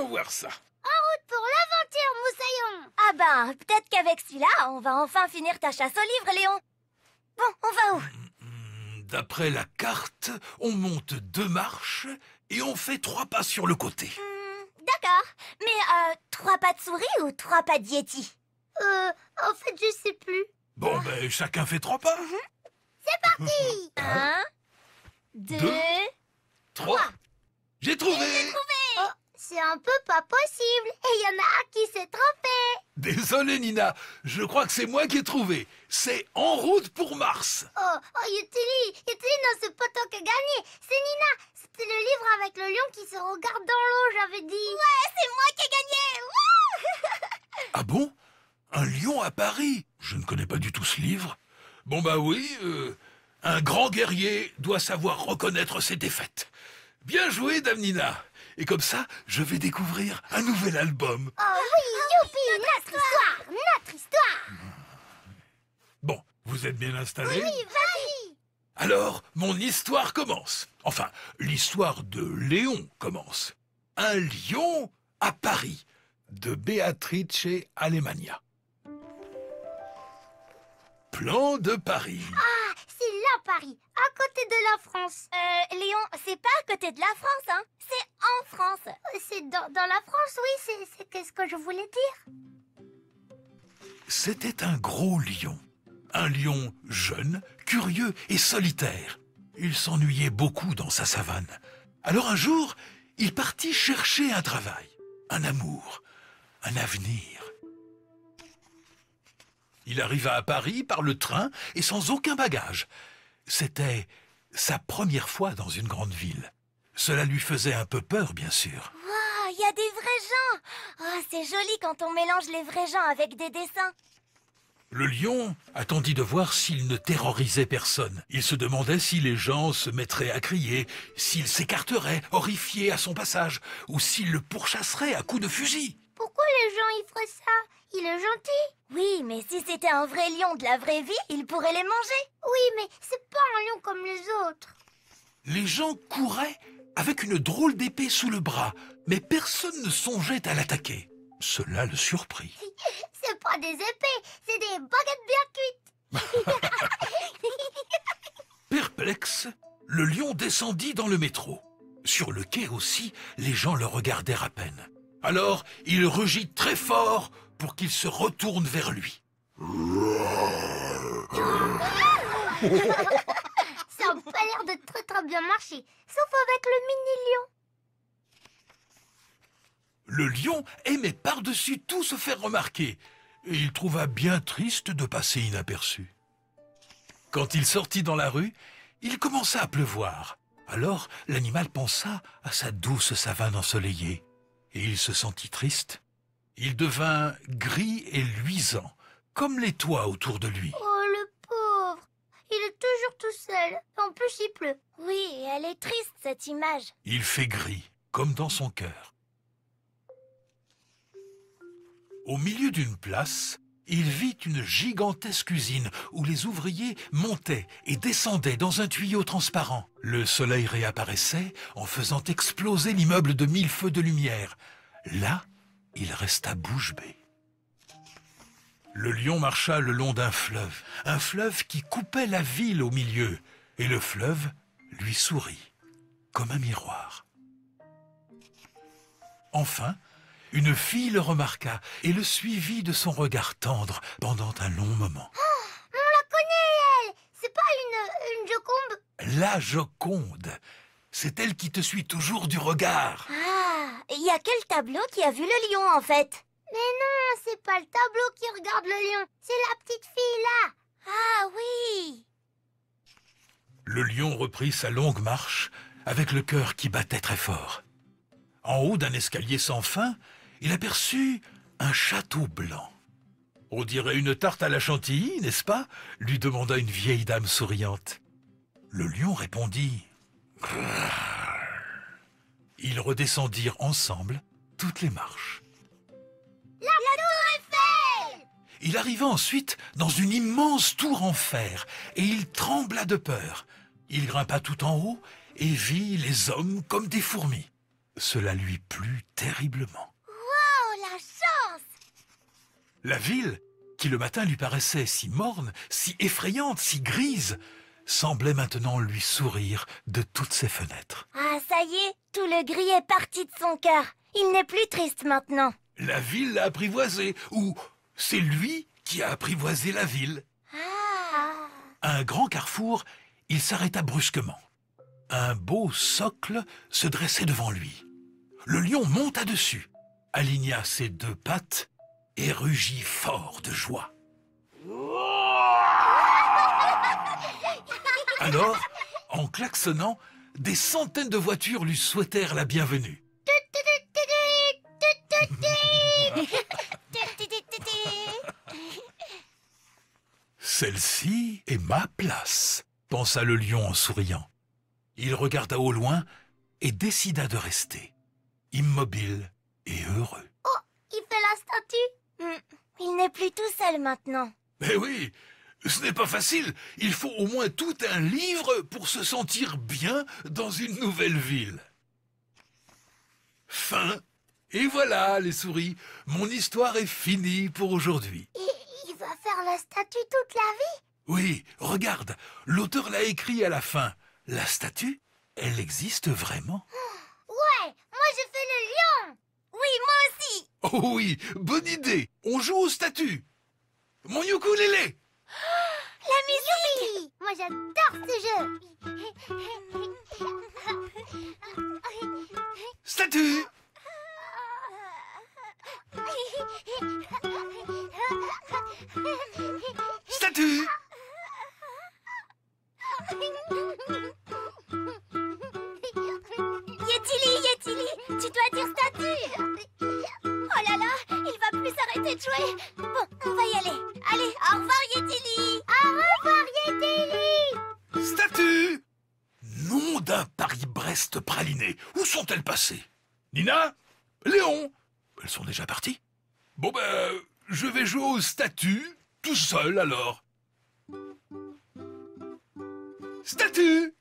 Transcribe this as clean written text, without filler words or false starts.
Voyons voir ça. Pour l'aventure, Moussaillon. Ah ben, peut-être qu'avec celui-là, on va enfin finir ta chasse au livre, Léon. Bon, on va où? D'après la carte, on monte 2 marches et on fait 3 pas sur le côté. D'accord. Mais 3 pas de souris ou 3 pas de yéti? En fait, je sais plus. Bon, ben, chacun fait 3 pas. C'est parti. 1, 2, 3. J'ai trouvé. Oh, c'est un peu pas possible. Et il y en a un qui s'est trompé. Désolé, Nina. Je crois que c'est moi qui ai trouvé. C'est En route pour Mars. Yutili, non, c'est pas toi qui as gagné. C'est Nina. C'était le livre avec le lion qui se regarde dans l'eau, j'avais dit. Ouais, c'est moi qui ai gagné. Wouh! Ah bon? Un lion à Paris? Je ne connais pas du tout ce livre. Bon bah oui, un grand guerrier doit savoir reconnaître ses défaites. Bien joué, Dame Nina. Et comme ça, je vais découvrir un nouvel album. Oh oui, youpi, notre histoire. Bon, vous êtes bien installés? Oui, vas-y. Alors, mon histoire commence. Enfin, l'histoire de Léon commence. Un lion à Paris, de Beatrice Alemania. Plan de Paris. Ah, c'est là, Paris, à côté de la France. Léon, c'est pas à côté de la France, hein. C'est en France. C'est dans la France, oui, c'est qu'est-ce que je voulais dire. C'était un gros lion. Un lion jeune, curieux et solitaire. Il s'ennuyait beaucoup dans sa savane. Alors un jour, il partit chercher un travail, un amour, un avenir. Il arriva à Paris par le train et sans aucun bagage. C'était sa première fois dans une grande ville. Cela lui faisait un peu peur, bien sûr. Waouh, il y a des vrais gens. Oh, c'est joli quand on mélange les vrais gens avec des dessins. Le lion attendit de voir s'il ne terrorisait personne. Il se demandait si les gens se mettraient à crier, s'ils s'écarteraient, horrifiés à son passage, ou s'ils le pourchasseraient à coups de fusil. Pourquoi les gens y feraient ça? Il est gentil. Oui, mais si c'était un vrai lion de la vraie vie, il pourrait les manger. Oui, mais c'est pas un lion comme les autres. Les gens couraient avec une drôle d'épée sous le bras, mais personne ne songeait à l'attaquer. Cela le surprit. C'est pas des épées, c'est des baguettes bien cuites. Perplexe, le lion descendit dans le métro. Sur le quai aussi, les gens le regardèrent à peine. Alors, il rugit très fort pour qu'il se retourne vers lui. Ça a pas l'air de très bien marcher, sauf avec le mini-lion. Le lion aimait par-dessus tout se faire remarquer, et il trouva bien triste de passer inaperçu. Quand il sortit dans la rue, il commença à pleuvoir. Alors l'animal pensa à sa douce savane ensoleillée, et il se sentit triste. Il devint gris et luisant, comme les toits autour de lui. Oh, le pauvre. Il est toujours tout seul. En plus, il pleut. Oui, elle est triste, cette image. Il fait gris, comme dans son cœur. Au milieu d'une place, il vit une gigantesque usine où les ouvriers montaient et descendaient dans un tuyau transparent. Le soleil réapparaissait en faisant exploser l'immeuble de 1000 feux de lumière. Là, il resta bouche bée. Le lion marcha le long d'un fleuve qui coupait la ville au milieu, et le fleuve lui sourit, comme un miroir. Enfin, une fille le remarqua et le suivit de son regard tendre pendant un long moment. Oh, on la connaît, elle. C'est pas une Joconde? La Joconde, c'est elle qui te suit toujours du regard. Ah, il y a quel tableau qui a vu le lion, en fait? Mais non, c'est pas le tableau qui regarde le lion. C'est la petite fille, là. Ah oui! Le lion reprit sa longue marche avec le cœur qui battait très fort. En haut d'un escalier sans fin, il aperçut un château blanc. « On dirait une tarte à la chantilly, n'est-ce pas ?» lui demanda une vieille dame souriante. Le lion répondit « Grrr ». Ils redescendirent ensemble toutes les marches. La tour Eiffel! Il arriva ensuite dans une immense tour en fer et il trembla de peur. Il grimpa tout en haut et vit les hommes comme des fourmis. cela lui plut terriblement. Oh, la chance! La ville, qui le matin lui paraissait si morne, si effrayante, si grise, semblait maintenant lui sourire de toutes ses fenêtres. Ah, ça y est, tout le gris est parti de son cœur. Il n'est plus triste maintenant. La ville l'a apprivoisé, ou c'est lui qui a apprivoisé la ville. Ah! À un grand carrefour, il s'arrêta brusquement. Un beau socle se dressait devant lui. Le lion monta dessus, aligna ses deux pattes et rugit fort de joie. Alors, en klaxonnant, des centaines de voitures lui souhaitèrent la bienvenue. Celle-ci est ma place, pensa le lion en souriant. Il regarda au loin et décida de rester, immobile et heureux. Oh, il fait la statue. Il n'est plus tout seul maintenant. Mais oui, ce n'est pas facile. Il faut au moins tout un livre pour se sentir bien dans une nouvelle ville. Fin. Et voilà, les souris, mon histoire est finie pour aujourd'hui. Et il va faire la statue toute la vie? Oui, regarde, l'auteur l'a écrit à la fin. La statue, elle existe vraiment? Ouais, moi je fais le lion. Oui, moi aussi. Oh oui, bonne idée. On joue aux statues. Mon ukulélé. La musique. Youpi! Moi j'adore ce jeu. Statue. Statue. Yetili, tu dois dire statue. Oh là là, il va plus s'arrêter de jouer. Bon, on va y aller. Allez, au revoir Yetili. Au revoir Yetili. Statue. Nom d'un Paris-Brest praliné. Où sont-elles passées? Nina? Léon? Elles sont déjà parties. Bon ben, je vais jouer aux statues, tout seul alors. Statue!